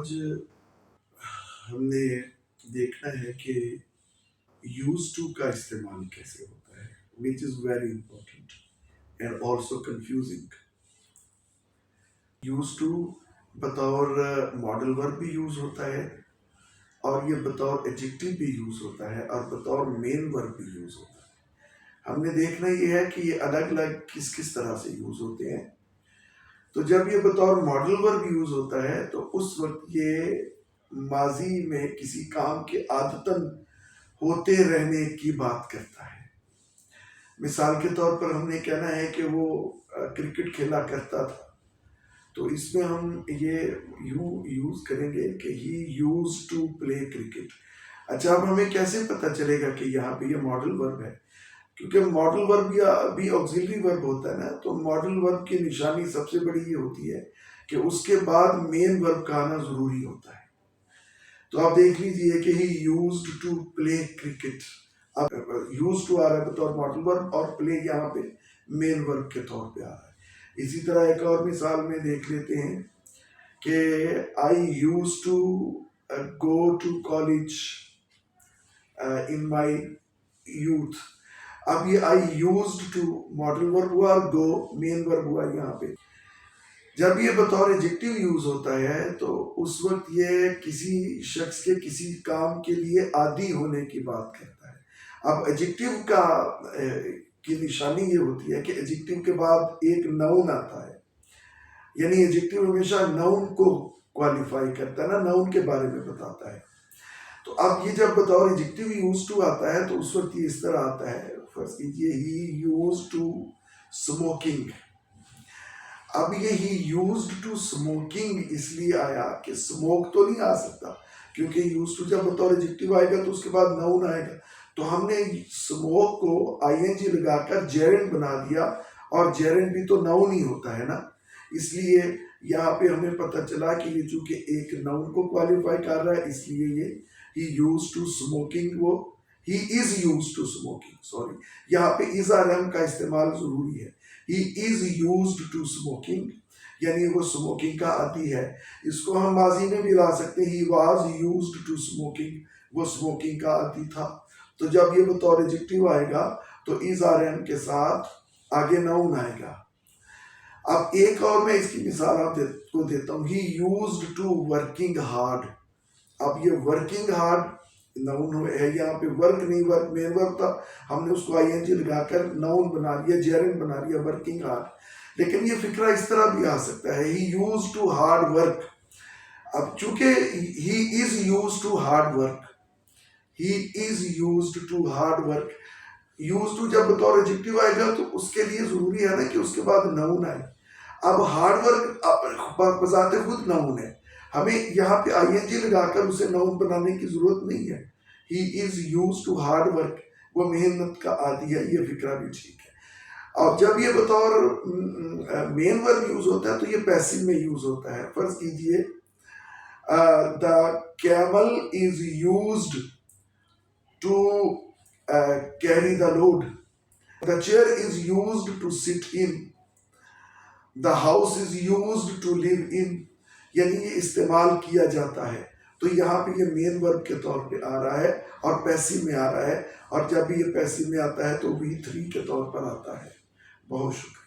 आज हमने देखना है कि यूज्ड टू का इस्तेमाल कैसे होता है, which is very important and also confusing. Used to बतौर मॉडल वर्ब भी यूज होता है और ये बतौर एडजेक्टिव भी यूज होता है और बतौर मेन वर्ब भी यूज होता है। हमने देखना ये है कि ये अलग अलग किस किस तरह से यूज होते हैं। तो जब ये बतौर मॉडल वर्ब यूज होता है तो उस वक्त ये माजी में किसी काम के आदतन होते रहने की बात करता है। मिसाल के तौर पर हमने कहना है कि वो क्रिकेट खेला करता था, तो इसमें हम ये यूज करेंगे कि ही यूज टू प्ले क्रिकेट। अच्छा, अब हमें कैसे पता चलेगा कि यहाँ पे ये मॉडल वर्ब है? क्योंकि मॉडल वर्ब या भी ऑक्सिलरी वर्ब होता है ना, तो मॉडल वर्ब की निशानी सबसे बड़ी ये होती है कि उसके बाद मेन वर्ब का आना जरूरी होता है। तो आप देख लीजिए कि he used to play cricket. अब यूज टू आ रहा है बतौर मॉडल वर्ब और प्ले यहाँ पे मेन वर्ब के तौर पे आ रहा है। इसी तरह एक और मिसाल में देख लेते हैं कि I use to go to college in my youth. अब ये I used to modal verb हुआ और गो मेन वर्ब हुआ यहाँ पे। जब ये बतौर एडजेक्टिव यूज होता है तो उस वक्त ये किसी शख्स के किसी काम के लिए आदी होने की बात करता है। अब एडजेक्टिव का की निशानी ये होती है कि एडजेक्टिव के बाद एक नाउन आता है, यानी एडजेक्टिव हमेशा नाउन को क्वालिफाई करता है ना, नाउन के बारे में बताता है। तो अब ये जब बतौर एडजेक्टिव यूज टू आता है तो उस वक्त ये इस तरह आता है। फर्ज कीजिए ही यूज टू स्मोकिंग। अब ये ही यूज्ड टू स्मोकिंग इसलिए आया कि स्मोक तो नहीं आ सकता, क्योंकि यूज टू जब बतौर एडजेक्टिव आएगा तो उसके बाद नाउन आएगा। तो हमने स्मोक को आईएनजी लगाकर जेरेंड बना दिया, और जेरेंड भी तो नाउन ही होता है ना, इसलिए यहाँ पे हमें पता चला कि ये चूंकि एक नाउन को क्वालिफाई कर रहा है, इसलिए ये ही यूज टू स्मोकिंग, वो he is use to smoking, sorry यहाँ पे इज आर एम का इस्तेमाल जरूरी है। He is used to smoking, यानी वो स्मोकिंग का आदी है। इसको हम माजी में भी ला सकते हैं, he was used to smoking, वो स्मोकिंग का आदी था। तो जब ये बतौर एडजेक्टिव आएगा तो इज आर एम के साथ आगे नाउन आएगा। अब एक और मैं इसकी मिसाल आपको देता हूँ, he used to working hard. अब ये वर्किंग हार्ड नाउन है, यहाँ पे वर्क नहीं, वर्क मेन वर्ब था, हमने उसको आईएनजी लगाकर नाउन बना लिया, जेरेंड बना लिया, वर्किंग हार्ड। लेकिन ये फिक्रा इस तरह भी आ सकता है, he used to hard work. अब चूंकि he is used to hard work, he is used to hard work, used to जब बतौर एडजेक्टिव आएगा तो उसके लिए जरूरी है ना कि उसके बाद नाउन आए। अब हार्ड वर्क बजाते खुद नाउन है, हमें यहाँ पे आईएनजी लगाकर उसे नाउन बनाने की जरूरत नहीं है। He is used to hard work, वो मेहनत का आदी है, ये फिक्रा भी ठीक है। और जब ये बतौर मेन वर्ब यूज होता है तो ये पैसिव में यूज होता है। फर्ज कीजिए the camel is used to carry the load, the chair is used to sit in, the house is used to live in, यानी ये इस्तेमाल किया जाता है। तो यहाँ पे ये मेन वर्ब के तौर पे आ रहा है और पैसिव में आ रहा है, और जब भी ये पैसिव में आता है तो V3 के तौर पर आता है। बहुत शुक्रिया।